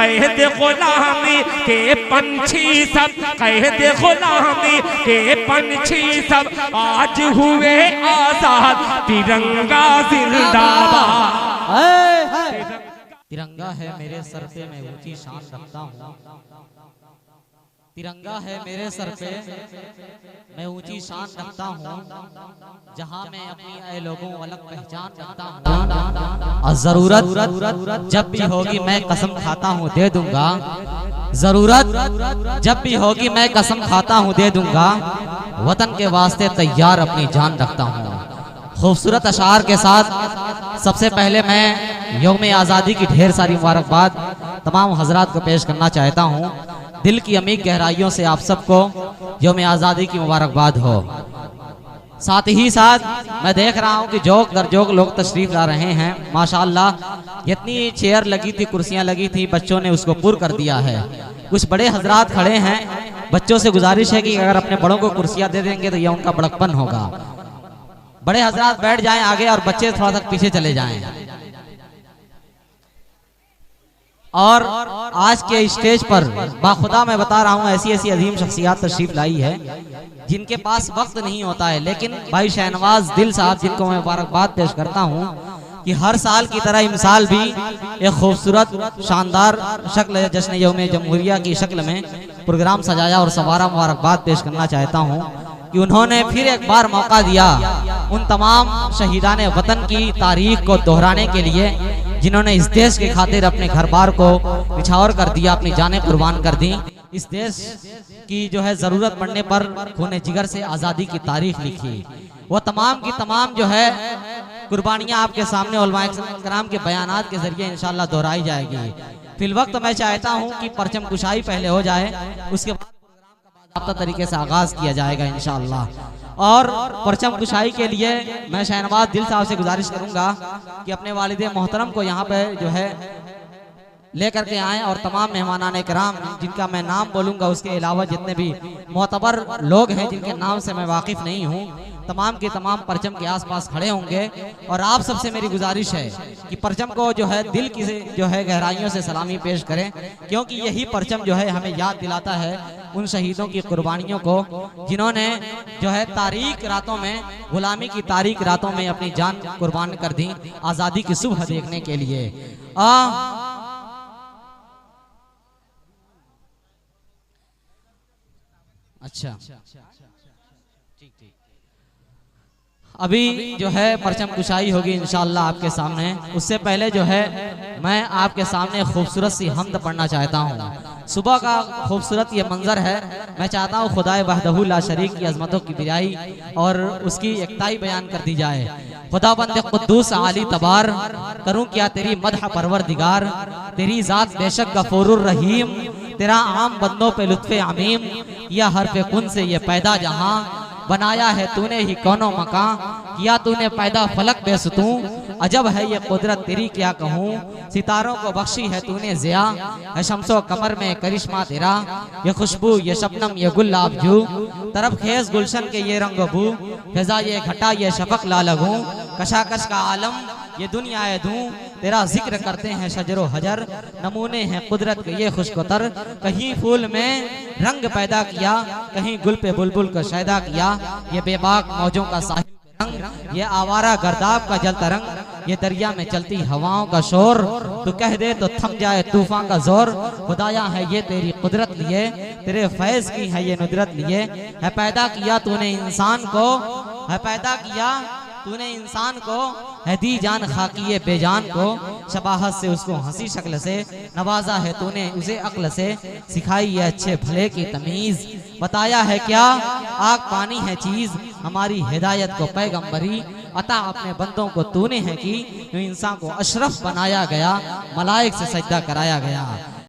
कैद गुलामी के पंछी सब, कैद गुलामी के पंछी सब आज हुए आजाद, तिरंगा जिंदाबाद। तिरंगा है मेरे सर पे मैं ऊंची शान रखता हूँ, तिरंगा है मेरे सर पे मैं ऊंची शान रखता हूँ, जहाँ मैं अपनी ऐ लोगों अलग पहचान रखता हूँ। और जरूरत जब भी होगी मैं कसम खाता हूँ दे दूंगा, जरूरत जब भी होगी मैं कसम खाता हूँ दे दूंगा, वतन के वास्ते तैयार अपनी जान रखता हूँ। खूबसूरत अशार के साथ सबसे पहले मैं यौम आज़ादी की ढेर सारी मुबारकबाद तमाम हजरात को पेश करना चाहता हूँ। दिल की अमीर गहराइयों से आप सबको यौम आज़ादी की मुबारकबाद हो। साथ ही साथ मैं देख रहा हूँ कि जोक दर जोक लोग तशरीफ ला रहे हैं। माशाअल्लाह जितनी चेयर लगी थी, कुर्सियाँ लगी थी, बच्चों ने उसको पूर कर दिया है। कुछ बड़े हजरात खड़े हैं, बच्चों से गुजारिश है कि अगर अपने बड़ों को कुर्सियाँ दे देंगे तो यह उनका बड़कपन होगा। बड़े हजरात बैठ जाएं आगे और बच्चे थोड़ा सा पीछे चले जाएं। और आज के स्टेज पर बाखुदा मैं बता रहा हूँ ऐसी ऐसी अजीम शख्सियत तशरीफ लाई है जिनके पास वक्त नहीं होता है, लेकिन भाई शहनवाज दिल साहब जिनको मैं मुबारकबाद पेश करता हूँ कि हर साल की तरह इस साल भी एक खूबसूरत शानदार शक्ल जश्न यौम जमहूरिया की शक्ल में प्रोग्राम सजाया और सवारा। मुबारकबाद पेश करना चाहता हूँ कि उन्होंने फिर एक बार मौका दिया उन तमाम शहीदान वतन की तारीख को दोहराने के लिए जिन्होंने इस देश के खातिर अपने घर बार को निछावर कर दिया, अपनी जानें कुर्बान कर दी। इस देश की जो है जरूरत पड़ने पर खून जिगर से आज़ादी की तारीख लिखी। वो तमाम की तमाम जो है कुर्बानियां आपके सामने उलमाए कराम के बयानात के जरिए इंशाअल्लाह दोहराई जाएगी। फिल वक्त मैं चाहता हूं कि परचम कुशाई पहले हो जाए, उसके बाद बाकायदा तरीके से आगाज किया जाएगा इंशाअल्लाह। और परचम कुशाई के लिए मैं शहनवाज दिल साहब से गुजारिश करूंगा कि अपने वालिद मोहतरम को यहाँ पे जो है लेकर के आएँ और तमाम मेहमानान कराम जिनका मैं नाम बोलूंगा उसके अलावा जितने भी मोतबर लोग हैं जिनके नाम से मैं वाकिफ नहीं हूँ, तमाम के तमाम परचम के आसपास खड़े होंगे। और आप सबसे मेरी गुजारिश है कि परचम को जो है दिल की जो है गहराइयों से सलामी पेश करें, क्योंकि यही परचम जो है हमें याद दिलाता है उन शहीदों की कुर्बानियों को जिन्होंने जो है तारीख रातों में, गुलामी की तारीख रातों में अपनी जान कुर्बान कर दी आज़ादी की सुबह देखने के लिए। अच्छा ठीक ठीक, अभी जो है परचम कुशाई होगी इंशाअल्लाह आपके सामने। उससे पहले जो है मैं आपके सामने खूबसूरत सी हमद पढ़ना चाहता हूँ। सुबह का खूबसूरत ये मंजर है। मैं चाहता हूँ खुदाए वहदहू ला शरीक की अजमतों की बिराई और उसकी एकताई बयान कर दी जाए। खुदाबंद कुद्दूस आली तबार, करूँ क्या तेरी मदह परवरदिगार, तेरी जात बेशक गफूरुर रहीम, तेरा आम बंदों पे लुत्फ़े अमीम, या हरफ़ कुन से ये पैदा जहां, बनाया है तूने ही कौनो मकान, किया तूने पैदा फलक बेसतू, अजब है ये कुदरत तेरी क्या कहूँ, सितारों को बख्शी है तूने ज़िया, है शम्सो कमर में करिश्मा तेरा, ये खुशबू ये शबनम ये गुल आबजू, तरफ खेज गुलशन के ये रंग बू, फिजा ये घटा ये शफक ला लगूं, कशाकश का आलम ये दुनिया दूं, तेरा जिक्र करते हैं शजरो हजर, नमूने हैं कुदरत के ये खुशकोतर, कहीं फूल में रंग पैदा किया, कहीं गुल पे बुलबुल को शैदा किया, ये बेबाक मौजों का साहिब रंग, ये आवारा गर्दाब का जल तरंग, ये दरिया में चलती हवाओं का शोर, तू कह दे तो थम जाए तूफान का जोर, खुदाया है ये तेरी कुदरत लिए, तेरे फैज की है ये नुदरत लिए, है पैदा किया तूने इंसान को, है पैदा किया तूने इंसान को, है दी जान खाकी बेजान को, शबाहत से उसको हंसी शक्ल से नवाजा है तूने उसे अक्ल से, सिखाई ये अच्छे भले की तमीज, बताया है क्या आग पानी है चीज, हमारी हिदायत को पैगंबरी अता अपने बंदों को तूने है कि इंसान को अशरफ बनाया गया, मलाइक से सजदा कराया गया।